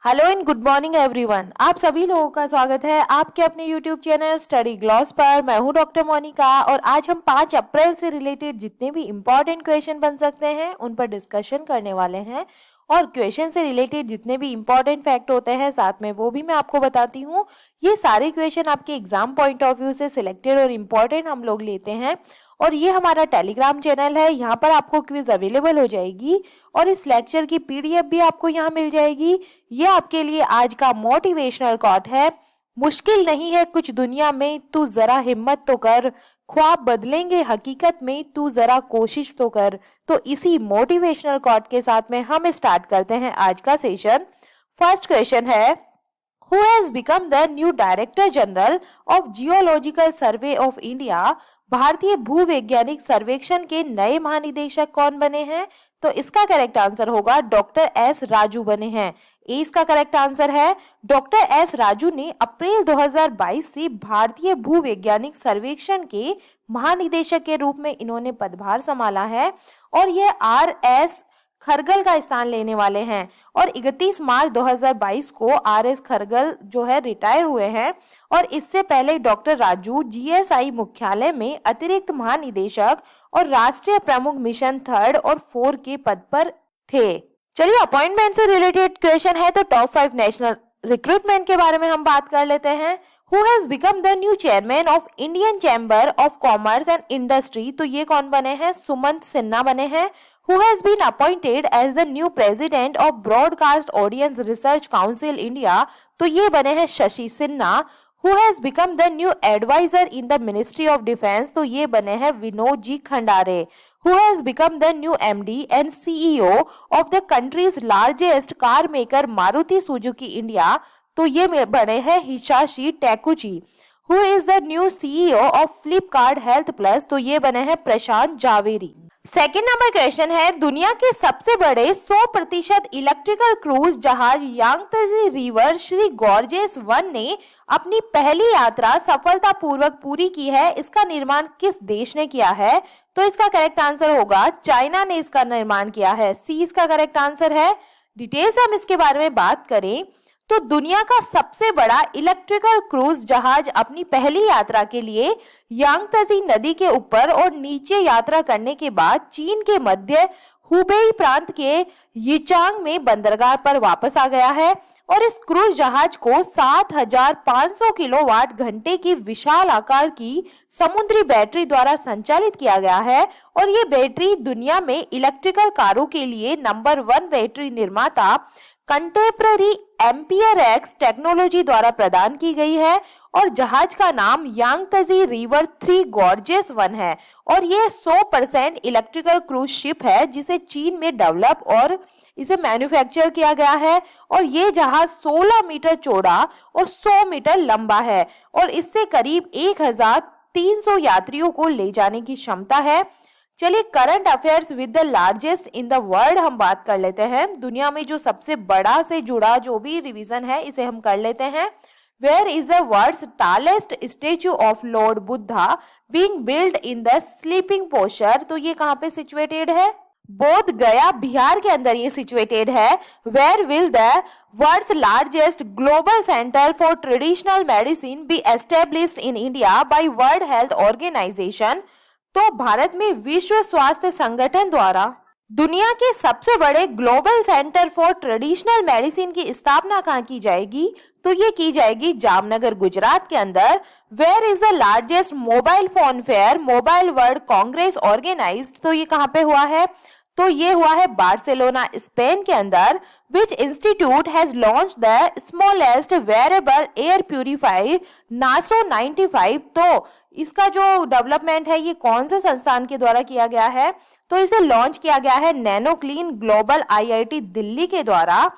Hello and good morning everyone. आप सभी लोगों का स्वागत है आपके अपने यूट्यूब चैनल स्टडी ग्लॉस पर। मैं हूं डॉक्टर मोनिका और आज हम 5 अप्रैल से रिलेटेड जितने भी इम्पोर्टेंट क्वेश्चन बन सकते हैं उन पर डिस्कशन करने वाले हैं। और क्वेश्चन से रिलेटेड जितने भी इम्पोर्टेंट फैक्ट होते हैं साथ में वो भी मैं आपको बताती हूँ। ये सारे क्वेश्चन आपके एग्जाम पॉइंट ऑफ व्यू से सिलेक्टेड और इम्पोर्टेंट हम लोग लेते हैं। और ये हमारा टेलीग्राम चैनल है, यहाँ पर आपको क्विज अवेलेबल हो जाएगी और इस लेक्चर की पीडीएफ भी आपको यहाँ मिल जाएगी। ये आपके लिए आज का मोटिवेशनल कोट है। मुश्किल नहीं है कुछ दुनिया में, तू जरा हिम्मत तो कर, ख्वाब बदलेंगे हकीकत में, तू जरा कोशिश तो कर। तो इसी मोटिवेशनल कोट के साथ में हम स्टार्ट करते हैं आज का सेशन। फर्स्ट क्वेश्चन है, who has become the new director general of geological survey of India? भारतीय भूवैज्ञानिक सर्वेक्षण के नए महानिदेशक कौन बने हैं? तो इसका करेक्ट आंसर होगा डॉक्टर एस राजू बने हैं। ए इसका करेक्ट आंसर है। डॉक्टर एस राजू ने अप्रैल 2022 से भारतीय भूवैज्ञानिक सर्वेक्षण के महानिदेशक के रूप में इन्होंने पदभार संभाला है और यह आर एस खरगल का स्थान लेने वाले हैं। और 31 मार्च 2022 को आर एस खरगल जो है रिटायर हुए हैं और इससे पहले डॉक्टर राजू जीएसआई मुख्यालय में अतिरिक्त महानिदेशक और राष्ट्रीय प्रमुख मिशन 3 और 4 के पद पर थे। चलिए अपॉइंटमेंट से रिलेटेड क्वेश्चन है तो टॉप 5 नेशनल रिक्रूटमेंट के बारे में हम बात कर लेते हैं। Who has become the new chairman of Indian chamber of commerce and industry? तो ये कौन बने हैं? सुमंत सिन्हा बने हैं। Who has been appointed as the new president of Broadcast Audience Research Council India? तो ये बने हैं Shashi Sinha. Who has become the new advisor in the Ministry of Defense? तो ये बने हैं Vinod ji Khandare. Who has become the new MD and CEO of the country's largest car maker Maruti Suzuki India? तो ये बने हैं हिसाशी टैकुची। Who is the new CEO of Flipkart Health Plus? तो ये बने हैं प्रशांत जावेरी। सेकेंड नंबर क्वेश्चन है, दुनिया के सबसे बड़े 100% इलेक्ट्रिकल क्रूज जहाज यांगत्से रिवर श्री गॉर्जेस 1 ने अपनी पहली यात्रा सफलतापूर्वक पूरी की है। इसका निर्माण किस देश ने किया है? तो इसका करेक्ट आंसर होगा चाइना ने इसका निर्माण किया है। सी इसका करेक्ट आंसर है। डिटेल से हम इसके बारे में बात करें तो दुनिया का सबसे बड़ा इलेक्ट्रिकल क्रूज जहाज अपनी पहली यात्रा के लिए यांगत्से नदी के ऊपर और नीचे यात्रा करने के बाद चीन के मध्य हुबेई प्रांत के यिचांग में बंदरगाह पर वापस आ गया है। और इस क्रूज जहाज को 7500 किलोवाट घंटे की विशाल आकार की समुद्री बैटरी द्वारा संचालित किया गया है और ये बैटरी दुनिया में इलेक्ट्रिकल कारों के लिए नंबर 1 बैटरी निर्माता कंटेम्पररी एम्पियर एक्स टेक्नोलॉजी द्वारा प्रदान की गई है। और जहाज का नाम यांगत्से रिवर 3 गॉर्जेस 1 है और ये 100% इलेक्ट्रिकल क्रूज शिप है जिसे चीन में डेवलप और इसे मैन्युफैक्चर किया गया है। और ये जहाज 16 मीटर चौड़ा और 100 मीटर लंबा है और इससे करीब 1300 यात्रियों को ले जाने की क्षमता है। चलिए current affairs with the largest in the world हम बात कर लेते हैं। दुनिया में जो सबसे बड़ा से जुड़ा जो भी रिवीजन है इसे हम कर लेते हैं। Where is the world's tallest statue of lord Buddha being build in the sleeping posture? तो ये कहाँ पे सिचुएटेड है? बोध गया बिहार के अंदर ये सिचुएटेड है। Where will the world's largest global centre for traditional medicine be established in India by world health organisation? तो भारत में विश्व स्वास्थ्य संगठन द्वारा दुनिया के सबसे बड़े global centre for traditional medicine की स्थापना कहाँ की जाएगी? तो ये की जाएगी जामनगर गुजरात के अंदर। Where is the largest mobile phone fair mobile world congress organised? तो ये कहाँ पे हुआ है? तो ये हुआ है बार्सिलोना स्पेन के अंदर। Which institute has launched the smallest wearable air purifier Naso 95? तो इसका जो डेवलपमेंट है ये कौन से संस्थान के द्वारा किया गया है? तो इसे लॉन्च किया गया है nano clean global IIT Delhi के द्वारा।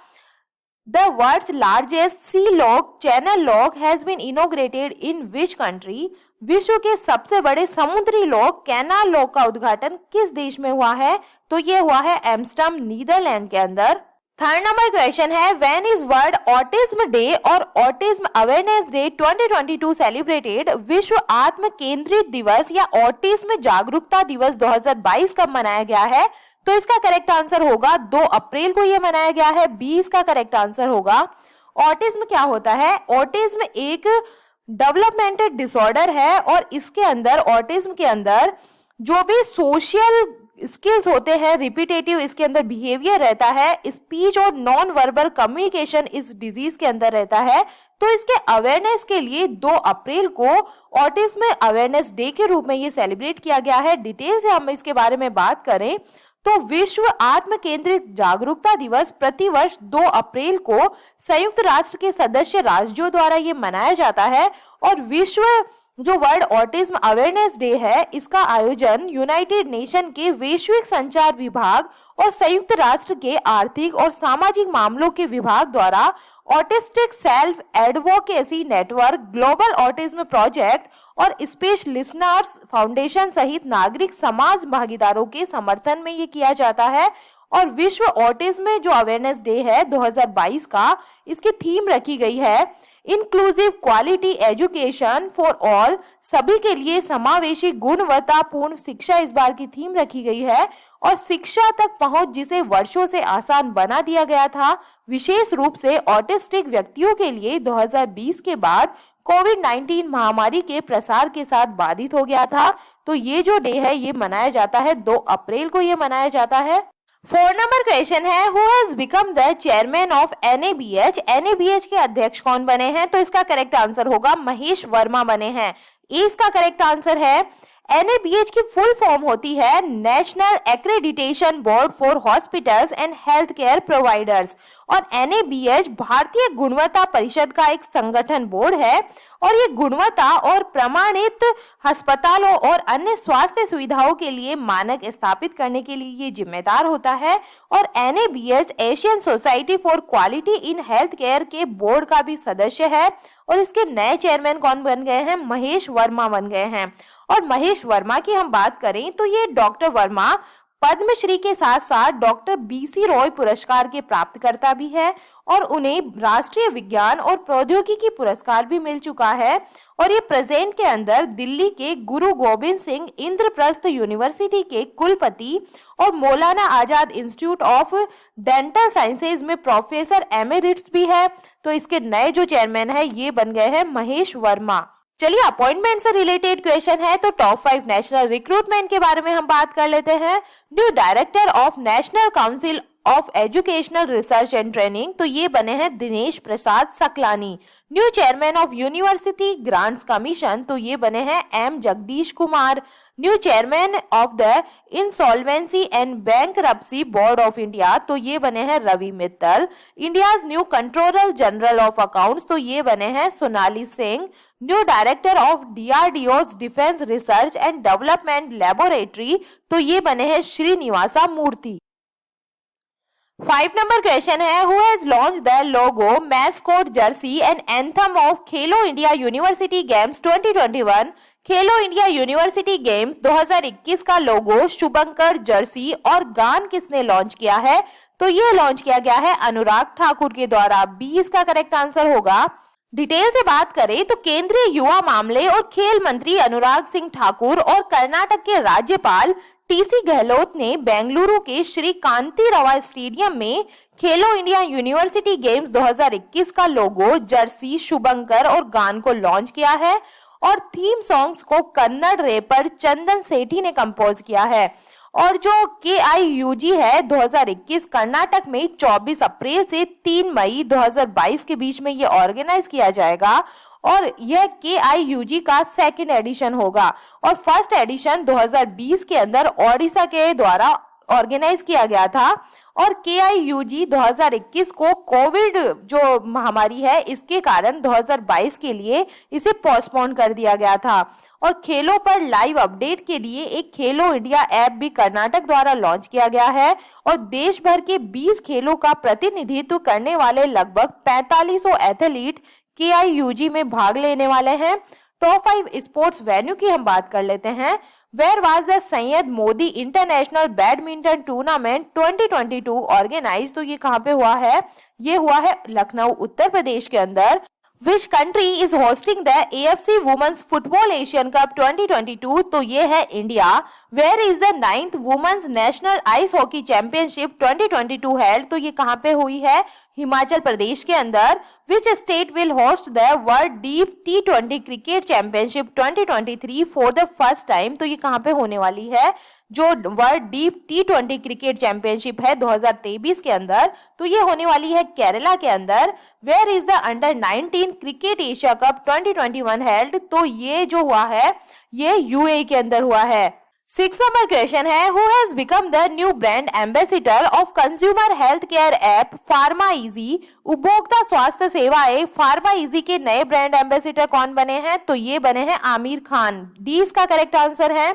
The world's largest sea lock channel lock has been inaugurated in which country? विश्व के सबसे बड़े समुद्री लॉक कैनाल लॉक का उद्घाटन किस देश में हुआ है? तो ये हुआ है एम्स्टर्डम नीदरलैंड के अंदर। थर्ड नंबर क्वेश्चन है, when is world autism day और ऑटिज्म अवेयरनेस डे 2022 सेलिब्रेटेड? विश्व आत्म केंद्रित दिवस या ऑटिज्म जागरूकता दिवस 2022 कब मनाया गया है? तो इसका करेक्ट आंसर होगा 2 अप्रैल को ये मनाया गया है। 20 का करेक्ट आंसर होगा। ऑटिज्म क्या होता है? ऑटिज्म एक डेवलपमेंटल डिसऑर्डर है और इसके अंदर, ऑटिज्म के अंदर जो भी सोशल स्किल्स होते हैं, रिपीटेटिव इसके अंदर बिहेवियर रहता है, स्पीच और नॉन वर्बल कम्युनिकेशन इस डिजीज के अंदर रहता है। तो इसके अवेयरनेस के लिए 2 अप्रैल को ऑटिज्म अवेयरनेस डे के रूप में ये सेलिब्रेट किया गया है। डिटेल से हम इसके बारे में बात करें तो विश्व आत्म केंद्रित जागरूकता दिवस प्रतिवर्ष 2 अप्रैल को संयुक्त राष्ट्र के सदस्य राज्यों द्वारा ये मनाया जाता है। और विश्व जो वर्ल्ड ऑटिज्म अवेयरनेस डे है, इसका आयोजन यूनाइटेड नेशन के वैश्विक संचार विभाग और संयुक्त राष्ट्र के आर्थिक और सामाजिक मामलों के विभाग द्वारा autistic self advocacy network, global autism project और स्पेस लिसनर्स फाउंडेशन सहित नागरिक समाज भागीदारों के समर्थन में ये किया जाता है। और विश्व ऑटिज्म जो अवेयरनेस डे है 2022 का, इसकी थीम रखी गई है inclusive quality education for all, सभी के लिए समावेशी गुणवत्तापूर्ण शिक्षा इस बार की थीम रखी गई है। और शिक्षा तक पहुंच जिसे वर्षों से आसान बना दिया गया था, विशेष रूप से ऑटिस्टिक व्यक्तियों के लिए 2020 के बाद कोविड-19 महामारी के प्रसार के साथ बाधित हो गया था। तो ये जो डे है ये मनाया जाता है 2 अप्रैल को ये मनाया जाता है। 4 नंबर क्वेश्चन है, who has become the chairman of NABH? NABH के अध्यक्ष कौन बने हैं? तो इसका करेक्ट आंसर होगा महेश वर्मा बने हैं। इसका करेक्ट आंसर है। NABH की फुल फॉर्म होती है national accreditation board for hospitals and health care providers. और NABH भारतीय गुणवत्ता परिषद का एक संगठन बोर्ड है और ये गुणवत्ता और प्रमाणित अस्पतालों और अन्य स्वास्थ्य सुविधाओं के लिए मानक स्थापित करने के लिए ये जिम्मेदार होता है। और NABH Asian society for quality in health care के बोर्ड का भी सदस्य है। और इसके नए चेयरमैन कौन बन गए हैं? महेश वर्मा बन गए हैं। और महेश वर्मा की हम बात करें तो ये डॉक्टर वर्मा पद्मश्री के साथ साथ डॉक्टर BC रॉय पुरस्कार के प्राप्तकर्ता भी है और उन्हें राष्ट्रीय विज्ञान और प्रौद्योगिकी पुरस्कार भी मिल चुका है। और ये प्रेजेंट के अंदर दिल्ली के गुरु गोविंद सिंह इंद्रप्रस्थ यूनिवर्सिटी के कुलपति और Maulana Azad institute of dental sciences में प्रोफेसर एमेरिट्स भी है। तो इसके नए जो चेयरमैन है ये बन गए हैं महेश वर्मा। चलिए अपॉइंटमेंट से रिलेटेड क्वेश्चन है तो टॉप 5 नेशनल रिक्रूटमेंट के बारे में हम बात कर लेते हैं। New director of National Council of Educational Research and Training, तो ये बने हैं Dinesh Prasad Saklani. New chairman of University Grants Commission, तो ये बने हैं M Jagdish Kumar. New chairman of the Insolvency and Bankruptcy Board of India, तो ये बने हैं Ravi Mittal. India's new controller general of accounts, तो ये बने हैं Sonali Singh. New director of DRDO's Defence Research and development laboratory, तो ये बने हैं श्रीनिवासा मूर्ति। 5 नंबर क्वेश्चन है, who has launched the logo mascot Jersey and anthem of Khelo India university games 2021? Khelo India university games 2021 का लोगो, शुभंकर, जर्सी और गान किसने लॉन्च किया है? तो ये लॉन्च किया गया है अनुराग ठाकुर के द्वारा। 20 का करेक्ट आंसर होगा। डिटेल से बात करें तो केंद्रीय युवा मामले और खेल मंत्री अनुराग सिंह ठाकुर और कर्नाटक के राज्यपाल TC गहलोत ने बेंगलुरु के श्री कांतिरवा स्टेडियम में खेलो इंडिया यूनिवर्सिटी गेम्स 2021 का लोगो, जर्सी, शुभंकर और गान को लॉन्च किया है। और थीम सॉन्ग्स को कन्नड़ रैपर चंदन सेठी ने कंपोज किया है। और जो KIUG है 2021 कर्नाटक में 24 अप्रैल से 3 मई 2022 के बीच में ये ऑर्गेनाइज किया जाएगा। और यह KIUG का सेकंड एडिशन होगा और फर्स्ट एडिशन 2020 के अंदर ओडिशा के द्वारा ऑर्गेनाइज किया गया था। और KIUG 2021 को कोविड जो महामारी है इसके कारण 2022 के लिए इसे पोस्टपोन कर दिया गया था। और खेलों पर लाइव अपडेट के लिए एक खेलो इंडिया ऐप भी कर्नाटक द्वारा लॉन्च किया गया है। और देश भर के 20 खेलों का प्रतिनिधित्व करने वाले लगभग 4500 एथलीट KIUG में भाग लेने वाले हैं। टॉप 5 स्पोर्ट्स वेन्यू की हम बात कर लेते हैं। Where was the Syed Modi international badminton tournament 2022 organise, तो ये कहाँ पे हुआ है? ये हुआ है लखनऊ उत्तर प्रदेश के अंदर। Which country is hosting the AFC women's football Asian cup 2022? तो ये है India. Where is the 9th women's national ice hockey championship 2022 held? तो ये कहाँ पे हुई है? हिमाचल प्रदेश के अंदर। Which state will host the world deep T20 cricket championship 2023 for the first time? तो ये कहाँ पे होने वाली है? जो world deep T20 cricket championship है 2023 के अंदर, तो ये होने वाली है केरला के अंदर। Where is the under 19 cricket Asia cup 2021 held? तो ये जो हुआ है ये UAE के अंदर हुआ है। 6 नंबर क्वेश्चन है, who has become the new brand ambassador of consumer health care app pharma easy? उपभोक्ता स्वास्थ्य सेवा ऐप फार्मा इजी के नए ब्रांड एम्बेसिडर कौन बने हैं? तो ये बने हैं आमिर खान। डी इसका करेक्ट आंसर है।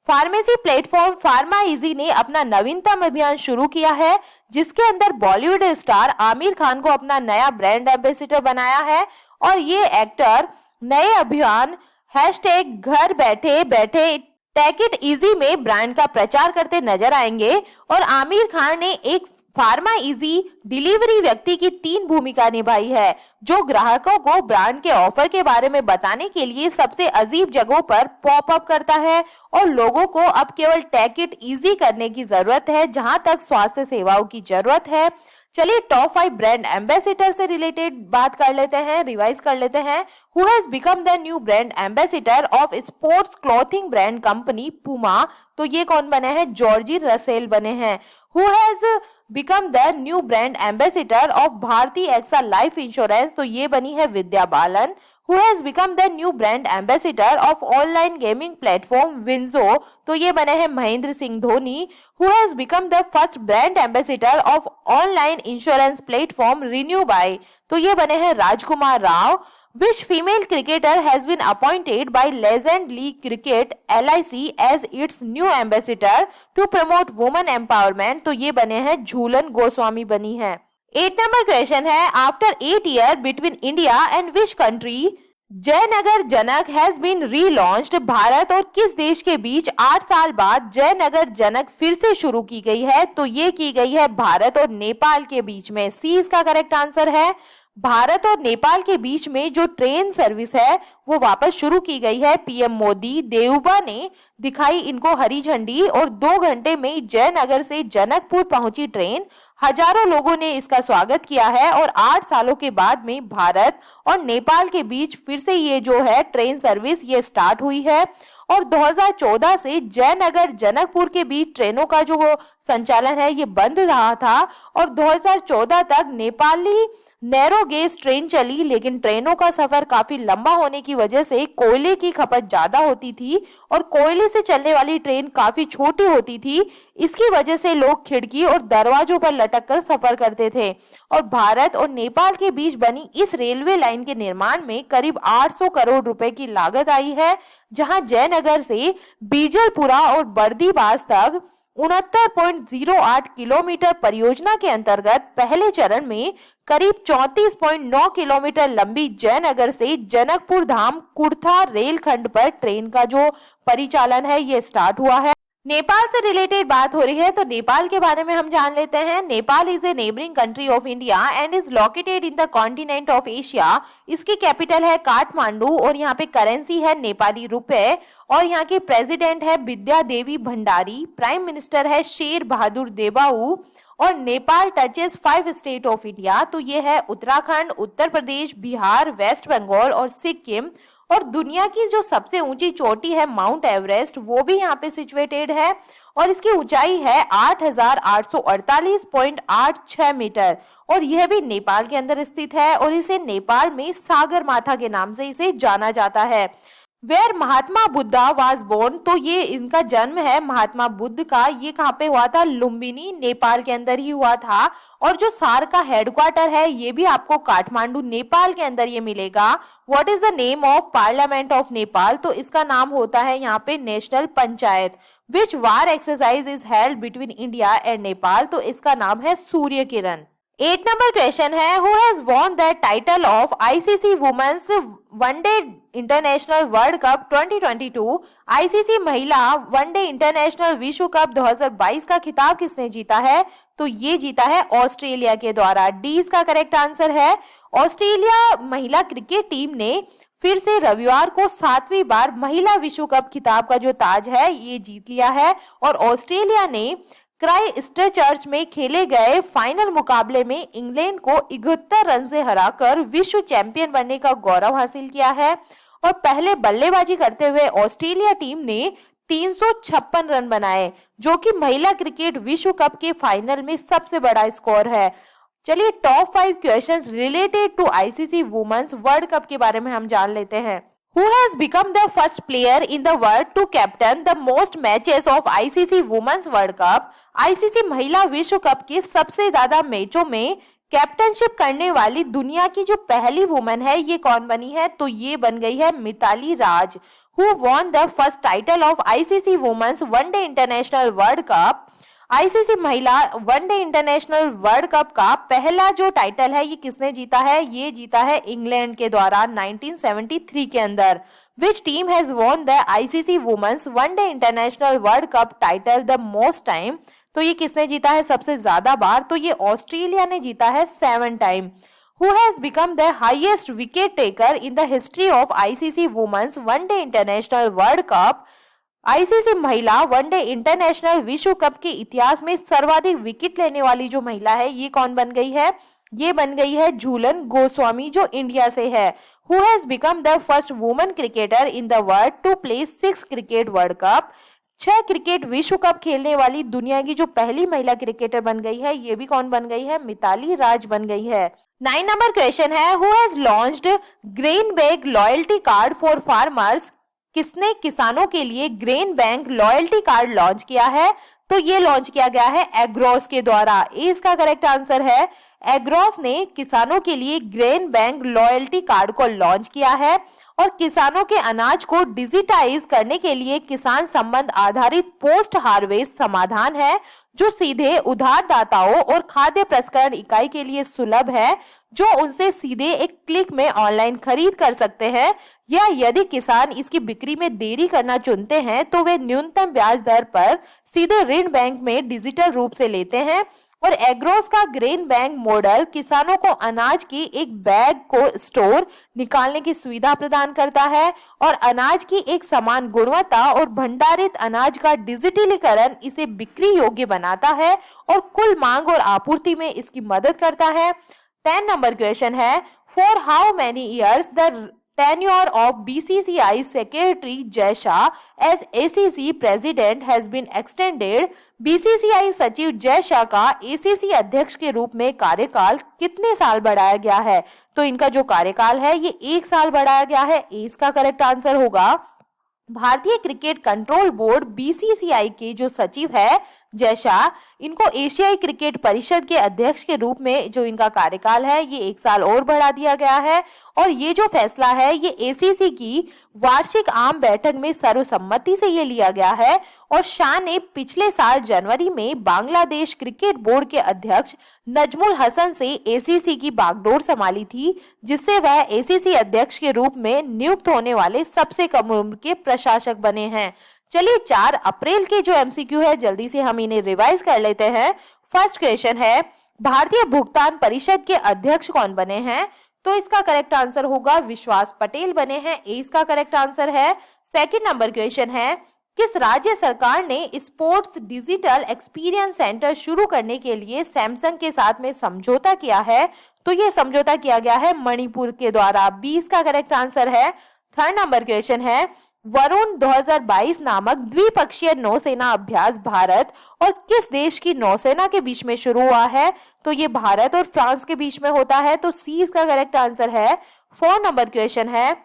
फार्मेसी प्लेटफॉर्म फार्मा इजी ने अपना नवीनतम अभियान शुरू किया है, जिसके अंदर बॉलीवुड स्टार आमिर खान को अपना नया ब्रांड एम्बेसिडर बनाया है। और ये एक्टर नए अभियान #घर बैठे बैठे टेक इट इजी में ब्रांड का प्रचार करते नजर आएंगे। और आमिर खान ने एक फार्मा इजी डिलीवरी व्यक्ति की 3 भूमिका निभाई है, जो ग्राहकों को ब्रांड के ऑफर के बारे में बताने के लिए सबसे अजीब जगहों पर पॉप अप करता है। और लोगों को अब केवल टेक इट इजी करने की जरूरत है जहां तक स्वास्थ्य सेवाओं की जरूरत है। चलिए टॉप 5 ब्रांड एम्बेसिडर से रिलेटेड बात कर लेते हैं, रिवाइज कर लेते हैं। Who has become the new brand ambassador of sports clothing brand company पुमा? तो ये कौन बने हैं? जॉर्जी रसेल बने हैं। Who has become the new brand ambassador of Bharti AXA life insurance? तो ये बनी है Vidya Balan. Who has become the new brand ambassador of online gaming platform Winzo? तो ये बने हैं Mahendra Singh Dhoni. Who has become the first brand ambassador of online insurance platform Renew By? तो ये बने हैं राजकुमार Rao. Which female cricketer has been appointed by Legend League Cricket LIC as its new ambassador to promote women empowerment? तो ये बने हैं झूलन गोस्वामी बनी है। 8 नंबर क्वेश्चन है, after 8 year between India and which country Jaynagar Janak has been relaunched? Bharat और किस देश के बीच 8 साल बाद जयनगर जनक फिर से शुरू की गई है? तो ये की गई है भारत और नेपाल के बीच में। सी इसका करेक्ट आंसर है। भारत और नेपाल के बीच में जो ट्रेन सर्विस है वो वापस शुरू की गई है। पीएम मोदी देउबा ने दिखाई इनको हरी झंडी और 2 घंटे में जयनगर से जनकपुर पहुंची ट्रेन। हजारों लोगों ने इसका स्वागत किया है और 8 सालों के बाद में भारत और नेपाल के बीच फिर से ये जो है ट्रेन सर्विस ये स्टार्ट हुई है। और 2014 से जयनगर जनकपुर के बीच ट्रेनों का जो संचालन है ये बंद रहा था और 2014 तक नेपाली नैरो गेज ट्रेन चली, लेकिन ट्रेनों का सफर काफी लंबा होने की वजह से कोयले की खपत ज्यादा होती थी और कोयले से चलने वाली ट्रेन काफी छोटी होती थी। इसकी वजह से लोग खिड़की और दरवाजों पर लटक कर सफर करते थे। और भारत और नेपाल के बीच बनी इस रेलवे लाइन के निर्माण में करीब 800 करोड़ रुपए की लागत आई है, जहां जयनगर से बीजलपुरा और बर्दीबास तक 69.08 किलोमीटर परियोजना के अंतर्गत पहले चरण में करीब 34.9 किलोमीटर लंबी जयनगर से जनकपुर धाम कुर्था रेलखंड पर ट्रेन का जो परिचालन है ये स्टार्ट हुआ है। नेपाल से रिलेटेड बात हो रही है तो नेपाल के बारे में हम जान लेते हैं। Nepal is a neighbouring country of India and is located in the continent of Asia. इसकी कैपिटल है काठमांडू और यहाँ पे करेंसी है नेपाली रुपए और यहाँ के प्रेसिडेंट है विद्या देवी भंडारी। प्राइम मिनिस्टर है शेर बहादुर देबाऊ। और Nepal touches 5 state of India, तो ये है उत्तराखंड, उत्तर प्रदेश, बिहार, वेस्ट बंगाल और सिक्किम। और दुनिया की जो सबसे ऊंची चोटी है माउंट एवरेस्ट वो भी यहाँ पे सिचुएटेड है और इसकी ऊंचाई है 8,848.86 मीटर और यह भी नेपाल के अंदर स्थित है और इसे नेपाल में सागर माथा के नाम से इसे जाना जाता है। Where Mahatma Buddha was born, तो ये इनका जन्म है महात्मा बुद्ध का, ये कहाँ पे हुआ था? लुम्बिनी नेपाल के अंदर ही हुआ था। और जो सार का हेडक्वार्टर है ये भी आपको काठमांडू नेपाल के अंदर ये मिलेगा। What is the name of parliament of Nepal, तो इसका नाम होता है यहाँ पे national panchayat. Which war exercise is held between India and Nepal, तो इसका नाम है सूर्य किरण। 8 नंबर क्वेश्चन है, who has won the title of ICC women's one day international world cup 2022? ICC महिला वनडे इंटरनेशनल विश्व कप 2022 का खिताब किसने जीता है? तो ये जीता है ऑस्ट्रेलिया के द्वारा। डी इसका करेक्ट आंसर है। ऑस्ट्रेलिया महिला क्रिकेट टीम ने फिर से रविवार को 7वीं बार महिला विश्व कप खिताब का जो ताज है ये जीत लिया है और ऑस्ट्रेलिया ने क्राइस्टचर्च में खेले गए फाइनल मुकाबले में इंग्लैंड को 71 रन से हराकर विश्व चैंपियन बनने का गौरव हासिल किया है। और पहले बल्लेबाजी करते हुए ऑस्ट्रेलिया टीम ने 356 रन बनाए, जो कि महिला क्रिकेट विश्व कप के फाइनल में सबसे बड़ा स्कोर है। चलिए top 5 questions related to ICC women's world cup के बारे में हम जान लेते हैं। Who has become the first player in the world to captain the most matches of ICC Women's World Cup? ICC महिला विश्व कप के सबसे ज्यादा मैचों में कैप्टनशिप करने वाली दुनिया की जो पहली वुमेन है ये कौन बनी है? तो ये बन गई है मिताली राज, who won the first title of ICC Women's One Day International World Cup। ICC महिला वनडे इंटरनेशनल वर्ल्ड कप का पहला जो टाइटल है ये किसने जीता है? ये जीता है इंग्लैंड के द्वारा 1973 के अंदर। Which team has won the ICC women's one day international world cup title the most time? तो ये किसने जीता है सबसे ज्यादा बार? तो ये ऑस्ट्रेलिया ने जीता है 7 time. Who has become the highest wicket taker in the history of ICC Women's One Day International World Cup? ICC महिला वनडे इंटरनेशनल विश्व कप के इतिहास में सर्वाधिक विकेट लेने वाली जो महिला है ये कौन बन गई है? ये बन गई है झूलन गोस्वामी जो इंडिया से है। Who has become the first woman cricketer in the world to play 6 cricket world cup? 6 cricket विश्व कप खेलने वाली दुनिया की जो पहली महिला क्रिकेटर बन गई है ये भी कौन बन गई है? मिताली राज बन गई है। 9 नंबर क्वेश्चन है, Who has launched grain bank loyalty card for farmers? किसने किसानों के लिए grain bank loyalty card launch किया है? तो ये लॉन्च किया गया है एग्रोस के द्वारा। इसका करेक्ट आंसर है एग्रोस ने किसानों के लिए ग्रेन बैंक लॉयल्टी कार्ड को लॉन्च किया है और किसानों के अनाज को डिजिटाइज करने के लिए किसान संबंध आधारित पोस्ट हार्वेस्ट समाधान है जो सीधे उधारदाताओं और खाद्य प्रसंस्करण इकाई के लिए सुलभ है, जो उनसे सीधे एक क्लिक में ऑनलाइन खरीद कर सकते हैं, या यदि किसान इसकी बिक्री में देरी करना चुनते हैं तो वे न्यूनतम ब्याज दर पर सीधे ऋण बैंक में डिजिटल रूप से लेते हैं। और एग्रोस का ग्रेन बैंक मॉडल किसानों को अनाज की एक बैग को स्टोर निकालने की सुविधा प्रदान करता है और अनाज की एक समान गुणवत्ता और भंडारित अनाज का डिजिटलीकरण इसे बिक्री योग्य बनाता है और कुल मांग और आपूर्ति में इसकी मदद करता है। 10 नंबर क्वेश्चन है, for how many years the tenure of BCCI Secretary Jay Shah as ACC President has been extended। BCCI सचिव जय शाह का ACC अध्यक्ष के रूप में कार्यकाल कितने साल बढ़ाया गया है? तो इनका जो कार्यकाल है ये 1 साल बढ़ाया गया है। इसका करेक्ट आंसर होगा भारतीय क्रिकेट कंट्रोल बोर्ड बीसीसीआई के जो सचिव है जय शाह, इनको एशियाई क्रिकेट परिषद के अध्यक्ष के रूप में जो इनका कार्यकाल है ये 1 साल और बढ़ा दिया गया है। और ये जो फैसला है ये एसीसी की वार्षिक आम बैठक में सर्वसम्मति से ये लिया गया है और शाह ने पिछले साल जनवरी में बांग्लादेश क्रिकेट बोर्ड के अध्यक्ष नजमुल हसन से एसीसी की बागडोर संभाली थी, जिससे वह एसीसी अध्यक्ष के रूप में नियुक्त होने वाले सबसे कम उम्र के प्रशासक बने हैं। चलिए 4 अप्रैल के जो एमसीक्यू है जल्दी से हम इन्हें रिवाइज कर लेते हैं। फर्स्ट क्वेश्चन है, भारतीय भुगतान परिषद के अध्यक्ष कौन बने हैं? तो इसका करेक्ट आंसर होगा विश्वास पटेल बने हैं। इसका करेक्ट आंसर है। सेकंड नंबर क्वेश्चन है, किस राज्य सरकार ने स्पोर्ट्स डिजिटल एक्सपीरियंस सेंटर शुरू करने के लिए सैमसंग के साथ में समझौता किया है? तो ये समझौता किया गया है मणिपुर के द्वारा। 20 का करेक्ट आंसर है। थर्ड नंबर क्वेश्चन है, वरुण 2022 नामक द्विपक्षीय नौसेना अभ्यास भारत और किस देश की नौसेना के बीच में शुरू हुआ है? तो ये भारत और फ्रांस के बीच में होता है। तो सी इसका करेक्ट आंसर है। 4 नंबर क्वेश्चन है,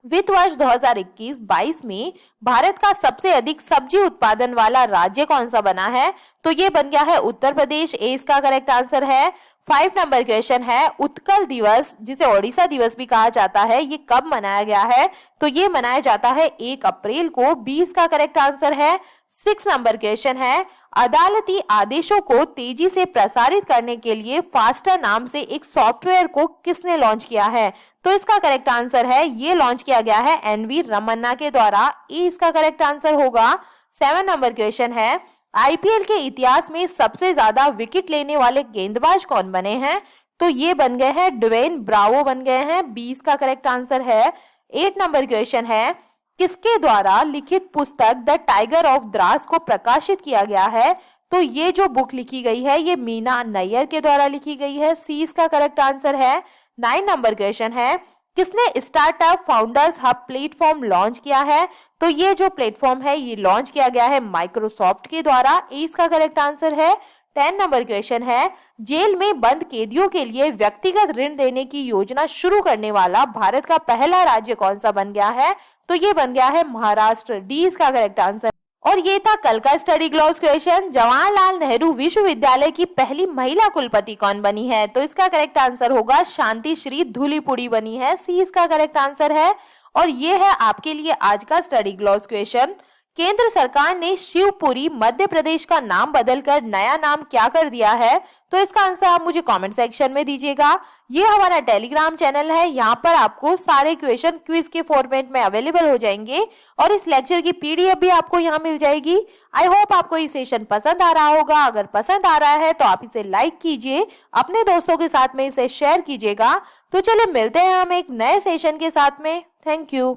वित्त वर्ष 2021-22 में भारत का सबसे अधिक सब्जी उत्पादन वाला राज्य कौन सा बना है? तो ये बन गया है उत्तर प्रदेश। ए इसका करेक्ट आंसर है। 5 नंबर क्वेश्चन है, उत्कल दिवस जिसे ओडिशा दिवस भी कहा जाता है ये कब मनाया गया है? तो ये मनाया जाता है 1 अप्रैल को। 20 का करेक्ट आंसर है। 6 नंबर क्वेश्चन है, अदालती आदेशों को तेजी से प्रसारित करने के लिए फास्टर नाम से एक सॉफ्टवेयर को किसने लॉन्च किया है? तो इसका करेक्ट आंसर है, ये लॉन्च किया गया है एनवी रमन्ना के द्वारा। ई इसका करेक्ट आंसर होगा। 7 नंबर क्वेश्चन है, आईपीएल के इतिहास में सबसे ज्यादा विकेट लेने वाले गेंदबाज कौन बने हैं? तो ये बन गए हैं ड्वेन ब्रावो बन गए हैं। 20 का करेक्ट आंसर है। 8 नंबर क्वेश्चन है, किसके द्वारा लिखित पुस्तक द टाइगर ऑफ द्रास को प्रकाशित किया गया है? तो ये जो बुक लिखी गई है ये मीना नैयर के द्वारा लिखी गई है। सी इसका करेक्ट आंसर है। 9 नंबर क्वेश्चन है, किसने startup founders hub platform launch किया है? तो ये जो प्लेटफॉर्म है ये लॉन्च किया गया है माइक्रोसॉफ्ट के द्वारा। ए इसका करेक्ट आंसर है। 10 नंबर क्वेश्चन है, जेल में बंद कैदियों के लिए व्यक्तिगत ऋण देने की योजना शुरू करने वाला भारत का पहला राज्य कौन सा बन गया है? तो ये बन गया है महाराष्ट्र। डी इसका करेक्ट आंसर। और ये था कल का study gloss question. Jawaharlal Nehru विश्वविद्यालय की पहली महिला कुलपति कौन बनी है? तो इसका करेक्ट आंसर होगा शांति श्री धूलीपुड़ी बनी है। सी इसका करेक्ट आंसर है। और ये है आपके लिए आज का स्टडी ग्लॉस क्वेश्चन। केंद्र सरकार ने शिवपुरी मध्य प्रदेश का नाम बदलकर नया नाम क्या कर दिया है? तो इसका आंसर आप मुझे कमेंट सेक्शन में दीजिएगा। ये हमारा टेलीग्राम चैनल है, यहाँ पर आपको सारे क्वेश्चन क्विज के फॉर्मेट में अवेलेबल हो जाएंगे और इस लेक्चर की पीडीएफ भी आपको यहाँ मिल जाएगी। आई होप आपको ये सेशन पसंद आ रहा होगा। अगर पसंद आ रहा है तो आप इसे लाइक कीजिए, अपने दोस्तों के साथ में इसे शेयर कीजिएगा। तो चलिए मिलते हैं हम एक नए सेशन के साथ में। Thank you.